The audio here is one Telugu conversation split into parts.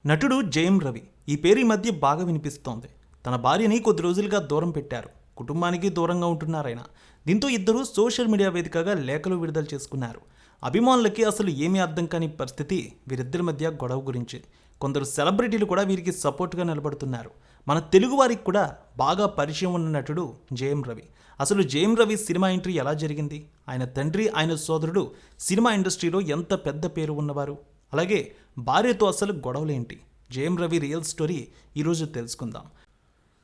నటుడు జయం రవి ఈ పేరు ఈ మధ్య బాగా వినిపిస్తోంది. తన భార్యని కొద్ది రోజులుగా దూరం పెట్టారు. కుటుంబానికి దూరంగా ఉంటున్నారాయన. దీంతో ఇద్దరు సోషల్ మీడియా వేదికగా లేఖలు విడుదల చేసుకున్నారు. అభిమానులకి అసలు ఏమీ అర్థం కాని పరిస్థితి వీరిద్దరి మధ్య గొడవ గురించి. కొందరు సెలబ్రిటీలు కూడా వీరికి సపోర్ట్గా నిలబడుతున్నారు. మన తెలుగు వారికి కూడా బాగా పరిచయం ఉన్న నటుడు జయం రవి. అసలు జయం రవి సినిమా ఎంట్రీ ఎలా జరిగింది? ఆయన తండ్రి, ఆయన సోదరుడు సినిమా ఇండస్ట్రీలో ఎంత పెద్ద పేరు ఉన్నవారు? అలాగే భార్యతో అసలు గొడవలేంటి? జయం రవి రియల్ స్టోరీ ఈరోజు తెలుసుకుందాం.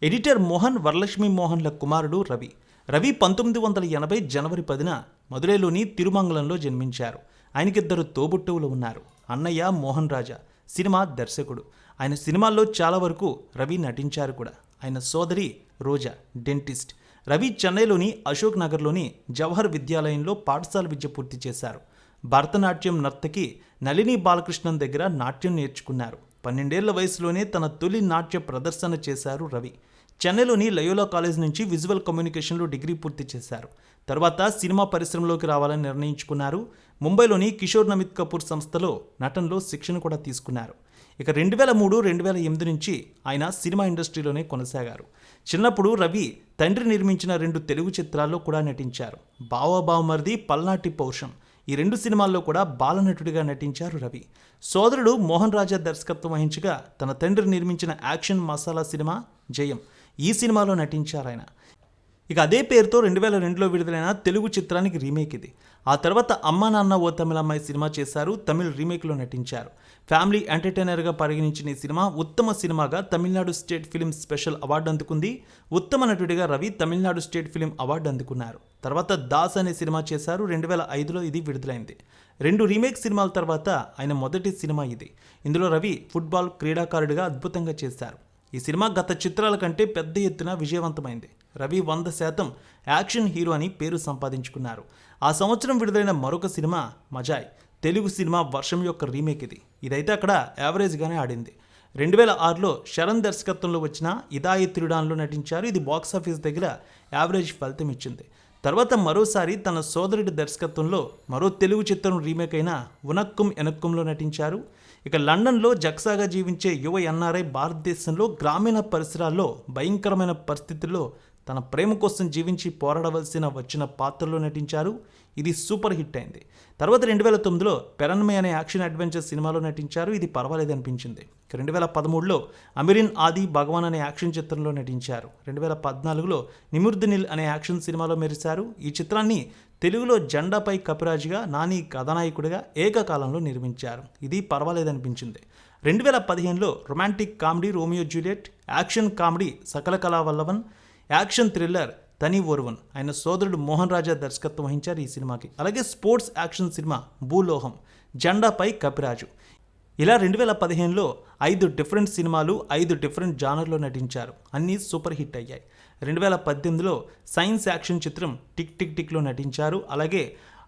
ఎడిటర్ మోహన్, వరలక్ష్మి మోహన్ల కుమారుడు రవి. రవి 1980 జనవరి 10న మదురైలోని తిరుమంగళంలో జన్మించారు. ఆయనకిద్దరు తోబుట్టువులు ఉన్నారు. అన్నయ్య మోహన్ రాజా సినిమా దర్శకుడు. ఆయన సినిమాల్లో చాలా వరకు రవి నటించారు కూడా. ఆయన సోదరి రోజా డెంటిస్ట్. రవి చెన్నైలోని అశోక్ నగర్లోని జవహర్ విద్యాలయంలో పాఠశాల విద్య పూర్తి చేశారు. భరతనాట్యం నర్తకి నళిని బాలకృష్ణన్ దగ్గర నాట్యం నేర్చుకున్నారు. 12 ఏళ్ల వయసులోనే తన తొలి నాట్య ప్రదర్శన చేశారు రవి. చెన్నైలోని లయోలా కాలేజ్ నుంచి విజువల్ కమ్యూనికేషన్లో డిగ్రీ పూర్తి చేశారు. తర్వాత సినిమా పరిశ్రమలోకి రావాలని నిర్ణయించుకున్నారు. ముంబైలోని కిషోర్ నమిత్ కపూర్ సంస్థలో నటనలో శిక్షణ కూడా తీసుకున్నారు. ఇక 2003-2008 నుంచి ఆయన సినిమా ఇండస్ట్రీలోనే కొనసాగారు. చిన్నప్పుడు రవి తండ్రి నిర్మించిన 2 తెలుగు చిత్రాల్లో కూడా నటించారు. బావబావమరిది, పల్నాటి పౌరుషం ఈ 2 సినిమాల్లో కూడా బాలనటుడిగా నటించారు రవి. సోదరుడు మోహన్ రాజా దర్శకత్వం వహించగా తన తండ్రి నిర్మించిన యాక్షన్ మసాలా సినిమా జయం ఈ సినిమాలో నటించారు ఆయన. ఇక అదే పేరుతో 2002లో విడుదలైన తెలుగు చిత్రానికి రీమేక్ ఇది. ఆ తర్వాత అమ్మా నాన్న ఓ తమిళమ్మాయి సినిమా చేశారు. తమిళ్ రీమేక్లో నటించారు. ఫ్యామిలీ ఎంటర్టైనర్గా పరిగణించిన ఈ సినిమా ఉత్తమ సినిమాగా Tamil Nadu state film special award అందుకుంది. ఉత్తమ నటుడిగా Ravi Tamil Nadu state film award అందుకున్నారు. తర్వాత దాస్ అనే సినిమా చేశారు. 2005లో ఇది విడుదలైంది. 2 రీమేక్ సినిమాల తర్వాత ఆయన మొదటి సినిమా ఇది. ఇందులో రవి ఫుట్బాల్ క్రీడాకారుడిగా అద్భుతంగా చేశారు. ఈ సినిమా గత చిత్రాల కంటే పెద్ద ఎత్తున విజయవంతమైంది. రవి 100% యాక్షన్ హీరో అని పేరు సంపాదించుకున్నారు. ఆ సంవత్సరం విడుదలైన మరొక సినిమా మజాయ్ తెలుగు సినిమా వర్షం యొక్క రీమేక్ ఇది. ఇదైతే అక్కడ యావరేజ్గానే ఆడింది. 2006లో శరణ్ దర్శకత్వంలో వచ్చిన ఇదాయి తిరుడాన్లో నటించారు. ఇది బాక్సాఫీస్ దగ్గర యావరేజ్ ఫలితం ఇచ్చింది. తర్వాత మరోసారి తన సోదరుడి దర్శకత్వంలో మరో తెలుగు చిత్రం రీమేక్ అయిన ఉనక్కుం ఎనక్కుంలో నటించారు. ఇక లండన్లో జక్సాగా జీవించే యువ ఎన్ఆర్ఐ భారతదేశంలో గ్రామీణ పరిసరాల్లో భయంకరమైన పరిస్థితుల్లో తన ప్రేమ కోసం జీవించి పోరాడవలసిన వచ్చిన పాత్రలో నటించారు. ఇది సూపర్ హిట్ అయింది. తర్వాత 2009లో పెరన్మే అనే యాక్షన్ అడ్వెంచర్ సినిమాలో నటించారు. ఇది పర్వాలేదు అనిపించింది. 2013లో అమిరిన్ ఆది భగవాన్ అనే యాక్షన్ చిత్రంలో నటించారు. 2014లో నిముర్దినిల్ అనే యాక్షన్ సినిమాలో మెరిశారు. ఈ చిత్రాన్ని తెలుగులో జెండాపై కపిరాజుగా, నాని కథానాయకుడిగా ఏకకాలంలో నిర్మించారు. ఇది పర్వాలేదనిపించింది. 2015లో romantic comedy Romeo Juliet, action comedy Sakala Kalavallavan, action thriller తని ఒరువన్ ఆయన సోదరుడు మోహన్ రాజా దర్శకత్వం వహించారు ఈ సినిమాకి. అలాగే స్పోర్ట్స్ యాక్షన్ సినిమా భూలోహం, జెండాపై కపిరాజు. ఇలా 2015లో 5 డిఫరెంట్ సినిమాలు 5 డిఫరెంట్ జానర్లో నటించారు. అన్నీ సూపర్ హిట్ అయ్యాయి. 2018లో సైన్స్ యాక్షన్ చిత్రం టిక్ టిక్ టిక్లో నటించారు. అలాగే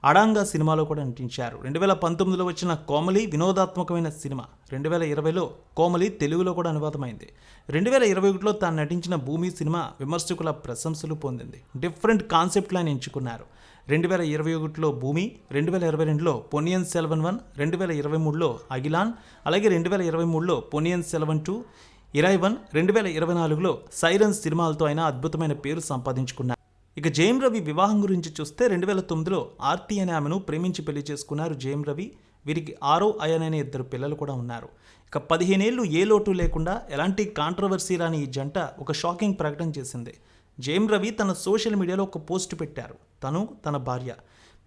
అడాంగా సినిమాలో కూడా నటించారు. 2019లో వచ్చిన కోమలి వినోదాత్మకమైన సినిమా. 2020లో కోమలి తెలుగులో కూడా అనువాదమైంది. 2021లో తాను నటించిన భూమి సినిమా విమర్శకుల ప్రశంసలు పొందింది. డిఫరెంట్ కాన్సెప్ట్ లైన్ ఎంచుకున్నారు. 2021లో భూమి, 2022లో పొన్నియిన్ సెల్వన్ 1, 2023లో అగిలాన్, అలాగే 2023లో పొన్నియిన్ సెల్వన్ 2, ఇరైవన్, 2024లో సైరన్ సినిమాలతో ఆయన అద్భుతమైన పేరు సంపాదించుకున్నారు. ఇక జయం రవి వివాహం గురించి చూస్తే 2009లో ఆర్తి అనే ఆమెను ప్రేమించి పెళ్లి చేసుకున్నారు జయం రవి. వీరికి ఆరో అయన్ అనే 2 పిల్లలు కూడా ఉన్నారు. ఇక 15 ఏళ్ళు ఏ లోటు లేకుండా ఎలాంటి కాంట్రవర్సీ రాని ఈ జంట ఒక షాకింగ్ ప్రకటన చేసింది. జయం రవి తన సోషల్ మీడియాలో ఒక పోస్ట్ పెట్టారు. తను, తన భార్య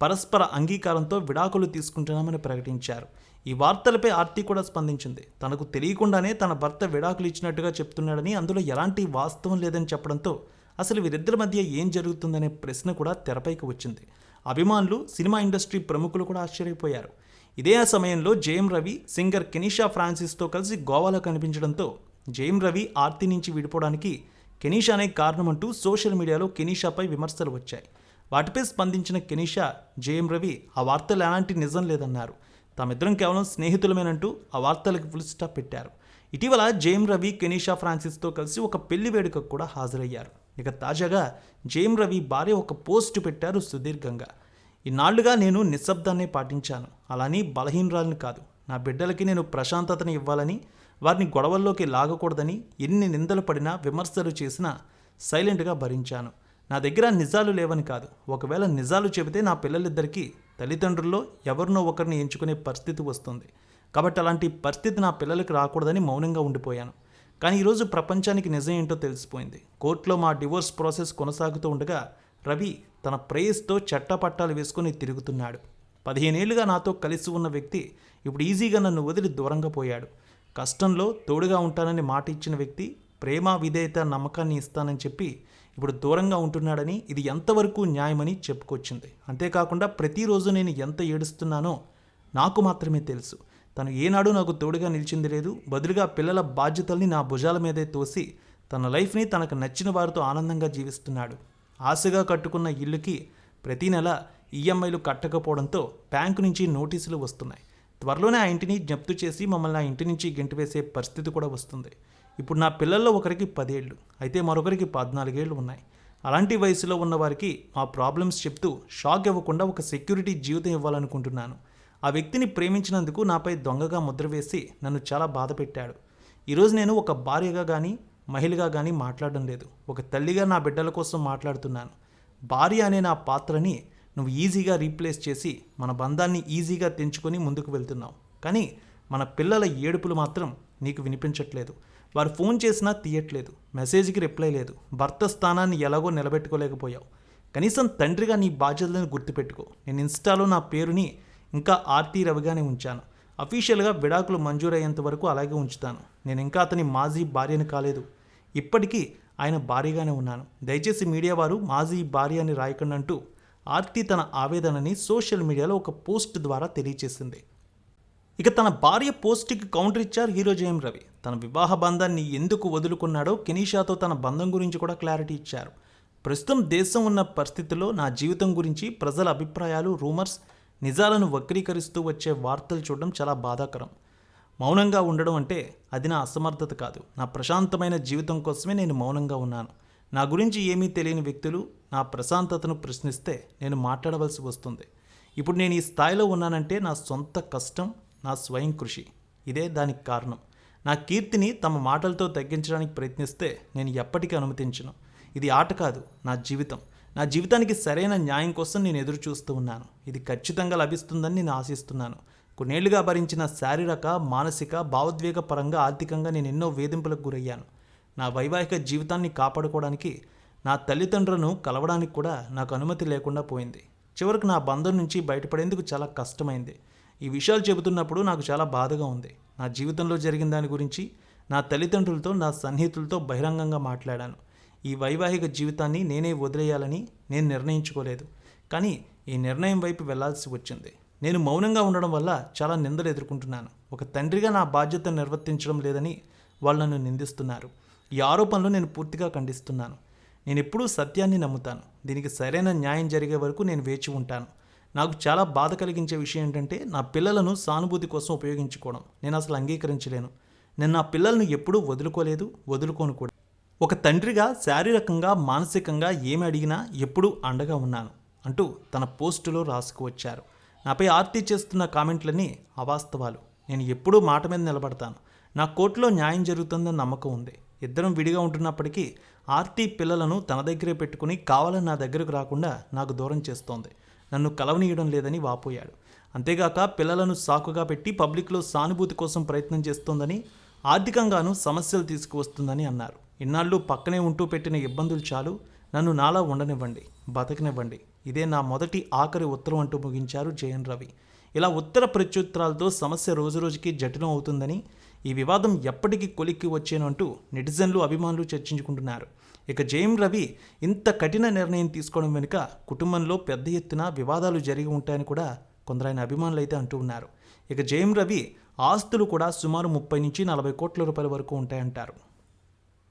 పరస్పర అంగీకారంతో విడాకులు తీసుకుంటున్నామని ప్రకటించారు. ఈ వార్తలపై ఆర్తి కూడా స్పందించింది. తనకు తెలియకుండానే తన భర్త విడాకులు ఇచ్చినట్టుగా చెప్తున్నాడని, అందులో ఎలాంటి వాస్తవం లేదని చెప్పడంతో అసలు వీరిద్దరి మధ్య ఏం జరుగుతుందనే ప్రశ్న కూడా తెరపైకి వచ్చింది. అభిమానులు, సినిమా ఇండస్ట్రీ ప్రముఖులు కూడా ఆశ్చర్యపోయారు. ఇదే సమయంలో జయం రవి సింగర్ కెనీషా ఫ్రాన్సిస్తో కలిసి గోవాలో కనిపించడంతో జయం రవి ఆర్తి నుంచి విడిపోవడానికి కెనీషానే కారణమంటూ సోషల్ మీడియాలో కెనీషాపై విమర్శలు వచ్చాయి. వాటిపై స్పందించిన కెనీషా, జయం రవి ఆ వార్తలు ఎలాంటి నిజం లేదన్నారు. తామిద్దరం కేవలం స్నేహితులమేనంటూ ఆ వార్తలకు ఫుల్ స్టాప్ పెట్టారు. ఇటీవల జయం రవి కెనీషా ఫ్రాన్సిస్తో కలిసి ఒక పెళ్లి వేడుకకు కూడా హాజరయ్యారు. ఇక తాజాగా జయం రవి భార్య ఒక పోస్ట్ పెట్టారు సుదీర్ఘంగా. ఇన్నాళ్లుగా నేను నిశ్శబ్దాన్నే పాటించాను. అలాని బలహీనరాలని కాదు. నా బిడ్డలకి నేను ప్రశాంతతని ఇవ్వాలని, వారిని గొడవల్లోకి లాగకూడదని ఎన్ని నిందలు పడినా విమర్శలు చేసినా సైలెంట్గా భరించాను. నా దగ్గర నిజాలు లేవని కాదు, ఒకవేళ నిజాలు చెబితే నా పిల్లలిద్దరికీ తల్లిదండ్రుల్లో ఎవరినో ఒకరిని ఎంచుకునే పరిస్థితి వస్తుంది. కాబట్టి అలాంటి పరిస్థితి నా పిల్లలకి రాకూడదని మౌనంగా ఉండిపోయాను. కానీ ఈరోజు ప్రపంచానికి నిజం ఏంటో తెలిసిపోయింది. కోర్టులో మా డివోర్స్ ప్రాసెస్ కొనసాగుతూ ఉండగా రవి తన ప్రేయస్తో చట్టపట్టాలు వేసుకుని తిరుగుతున్నాడు. 15 ఏళ్లుగా నాతో కలిసి ఉన్న వ్యక్తి ఇప్పుడు ఈజీగా నన్ను వదిలి దూరంగా పోయాడు. కష్టంలో తోడుగా ఉంటానని మాట ఇచ్చిన వ్యక్తి ప్రేమ, విధేయత, నమ్మకాన్ని ఇస్తానని చెప్పి ఇప్పుడు దూరంగా ఉంటున్నాడని, ఇది ఎంతవరకు న్యాయమని చెప్పుకొచ్చింది. అంతేకాకుండా ప్రతిరోజు నేను ఎంత ఏడుస్తున్నానో నాకు మాత్రమే తెలుసు. తను ఏనాడు నాకు తోడుగా నిలిచింది లేదు. బదులుగా పిల్లల బాధ్యతల్ని నా భుజాల మీదే తోసి తన లైఫ్ని తనకు నచ్చిన వారితో ఆనందంగా జీవిస్తున్నాడు. ఆశగా కట్టుకున్న ఇల్లుకి ప్రతి నెల ఈఎంఐలు కట్టకపోవడంతో బ్యాంకు నుంచి నోటీసులు వస్తున్నాయి. త్వరలోనే ఆ ఇంటిని జప్తు చేసి మమ్మల్ని ఆ ఇంటి నుంచి గెంటివేసే పరిస్థితి కూడా వస్తుంది. ఇప్పుడు నా పిల్లల్లో ఒకరికి 10 ఏళ్ళు అయితే మరొకరికి 14 ఏళ్ళు ఉన్నాయి. అలాంటి వయసులో ఉన్న వారికి మా ప్రాబ్లమ్స్ చెప్తూ షాక్ ఇవ్వకుండా ఒక సెక్యూరిటీ జీవితం ఇవ్వాలనుకుంటున్నాను. ఆ వ్యక్తిని ప్రేమించినందుకు నాపై దొంగగా ముద్ర వేసి నన్ను చాలా బాధ పెట్టాడు. ఈరోజు నేను ఒక భార్యగా కానీ మహిళగా కానీ మాట్లాడడం లేదు. ఒక తల్లిగా నా బిడ్డల కోసం మాట్లాడుతున్నాను. భార్య అనే నా పాత్రని నువ్వు ఈజీగా రీప్లేస్ చేసి మన బంధాన్ని ఈజీగా తెంచుకొని ముందుకు వెళ్తున్నావు. కానీ మన పిల్లల ఏడుపులు మాత్రం నీకు వినిపించట్లేదు. వారు ఫోన్ చేసినా తీయట్లేదు, మెసేజ్కి రిప్లై లేదు. భర్త స్థానాన్ని ఎలాగో నిలబెట్టుకోలేకపోయావు. కనీసం తండ్రిగా నీ బాధ్యతలను గుర్తుపెట్టుకో. నేను ఇన్స్టాలో నా పేరుని ఇంకా ఆర్తి రవిగానే ఉంచాను. అఫీషియల్గా విడాకులు మంజూరయ్యేంత వరకు అలాగే ఉంచుతాను. నేను ఇంకా అతని మాజీ భార్యని కాలేదు. ఇప్పటికీ ఆయన భార్యగానే ఉన్నాను. దయచేసి మీడియా వారు మాజీ భార్య అని రాయకండి అంటూ ఆర్తి తన ఆవేదనని సోషల్ మీడియాలో ఒక పోస్ట్ ద్వారా తెలియజేసింది. ఇక తన భార్య పోస్ట్కి కౌంటర్ ఇచ్చారు హీరో జయం రవి. తన వివాహ బంధాన్ని ఎందుకు వదులుకున్నాడో, కెనీషాతో తన బంధం గురించి కూడా క్లారిటీ ఇచ్చారు. ప్రస్తుతం దేశం ఉన్న పరిస్థితుల్లో నా జీవితం గురించి ప్రజల అభిప్రాయాలు, రూమర్స్, నిజాలను వక్రీకరిస్తూ వచ్చే వార్తలు చూడడం చాలా బాధాకరం. మౌనంగా ఉండడం అంటే అది నా అసమర్థత కాదు. నా ప్రశాంతమైన జీవితం కోసమే నేను మౌనంగా ఉన్నాను. నా గురించి ఏమీ తెలియని వ్యక్తులు నా ప్రశాంతతను ప్రశ్నిస్తే నేను మాట్లాడవలసి వస్తుంది. ఇప్పుడు నేను ఈ స్థాయిలో ఉన్నానంటే నా సొంత కష్టం, నా స్వయం కృషి. ఇదే దానికి కారణం. నా కీర్తిని తమ మాటలతో తగ్గించడానికి ప్రయత్నిస్తే నేను ఎప్పటికీ అనుమతించను. ఇది ఆట కాదు, నా జీవితం. నా జీవితానికి సరైన న్యాయం కోసం నేను ఎదురు చూస్తూ ఉన్నాను. ఇది ఖచ్చితంగా లభిస్తుందని నేను ఆశిస్తున్నాను. కొన్నేళ్లుగా భరించిన శారీరక, మానసిక, భావోద్వేగ పరంగా, ఆర్థికంగా నేను ఎన్నో వేధింపులకు గురయ్యాను. నా వైవాహిక జీవితాన్ని కాపాడుకోవడానికి, నా తల్లిదండ్రులను కలవడానికి కూడా నాకు అనుమతి లేకుండా పోయింది. చివరికి నా బంధం నుంచి బయటపడేందుకు చాలా కష్టమైంది. ఈ విషయాలు చెబుతున్నప్పుడు నాకు చాలా బాధగా ఉంది. నా జీవితంలో జరిగిన దాని గురించి నా తల్లిదండ్రులతో, నా సన్నిహితులతో బహిరంగంగా మాట్లాడాను. ఈ వైవాహిక జీవితాన్ని నేనే వదిలేయాలని నేను నిర్ణయించుకోలేదు. కానీ ఈ నిర్ణయం వైపు వెళ్లాల్సి వచ్చింది. నేను మౌనంగా ఉండడం వల్ల చాలా నిందలు ఎదుర్కొంటున్నాను. ఒక తండ్రిగా నా బాధ్యతను నిర్వర్తించడం లేదని వాళ్ళు నన్ను నిందిస్తున్నారు. ఈ ఆరోపణలు నేను పూర్తిగా ఖండిస్తున్నాను. నేను ఎప్పుడూ సత్యాన్ని నమ్ముతాను. దీనికి సరైన న్యాయం జరిగే వరకు నేను వేచి ఉంటాను. నాకు చాలా బాధ కలిగించే విషయం ఏంటంటే, నా పిల్లలను సానుభూతి కోసం ఉపయోగించుకోవడం నేను అసలు అంగీకరించలేను. నేను నా పిల్లలను ఎప్పుడూ వదులుకోలేదు, వదులుకోను కూడా. ఒక తండ్రిగా శారీరకంగా, మానసికంగా ఏమి అడిగినా ఎప్పుడూ అండగా ఉన్నాను అంటూ తన పోస్టులో రాసుకువచ్చారు. నాపై ఆర్తి చేస్తున్న కామెంట్లన్నీ అవాస్తవాలు. నేను ఎప్పుడూ మాట మీద నిలబడతాను. నా కోర్టులో న్యాయం జరుగుతుందని నమ్మకం ఉంది. ఇద్దరం విడిగా ఉంటున్నప్పటికీ ఆర్తి పిల్లలను తన దగ్గరే పెట్టుకుని కావాలని నా దగ్గరకు రాకుండా నాకు దూరం చేస్తోంది. నన్ను కలవనీయడం లేదని వాపోయాడు. అంతేగాక పిల్లలను సాకుగా పెట్టి పబ్లిక్లో సానుభూతి కోసం ప్రయత్నం చేస్తోందని, ఆర్థికంగానూ సమస్యలు తీసుకువస్తుందని అన్నారు. ఇన్నాళ్ళు పక్కనే ఉంటూ పెట్టిన ఇబ్బందులు చాలు, నన్ను నాలా ఉండనివ్వండి, బతకనివ్వండి. ఇదే నా మొదటి ఆఖరి ఉత్తరం అంటూ ముగించారు జయం రవి. ఇలా ఉత్తర ప్రత్యుత్తరాలతో సమస్య రోజురోజుకి జటిలం అవుతుందని, ఈ వివాదం ఎప్పటికీ కొలిక్కి వచ్చేనంటూ నెటిజన్లు, అభిమానులు చర్చించుకుంటున్నారు. ఇక జయం రవి ఇంత కఠిన నిర్ణయం తీసుకోవడం వెనుక కుటుంబంలో పెద్ద ఎత్తున వివాదాలు జరిగి ఉంటాయని కూడా కొందరైన అభిమానులు అయితే అంటూ ఉన్నారు. ఇక జయం రవి ఆస్తులు కూడా సుమారు 30 నుంచి 40 కోట్ల రూపాయల వరకు ఉంటాయంటారు.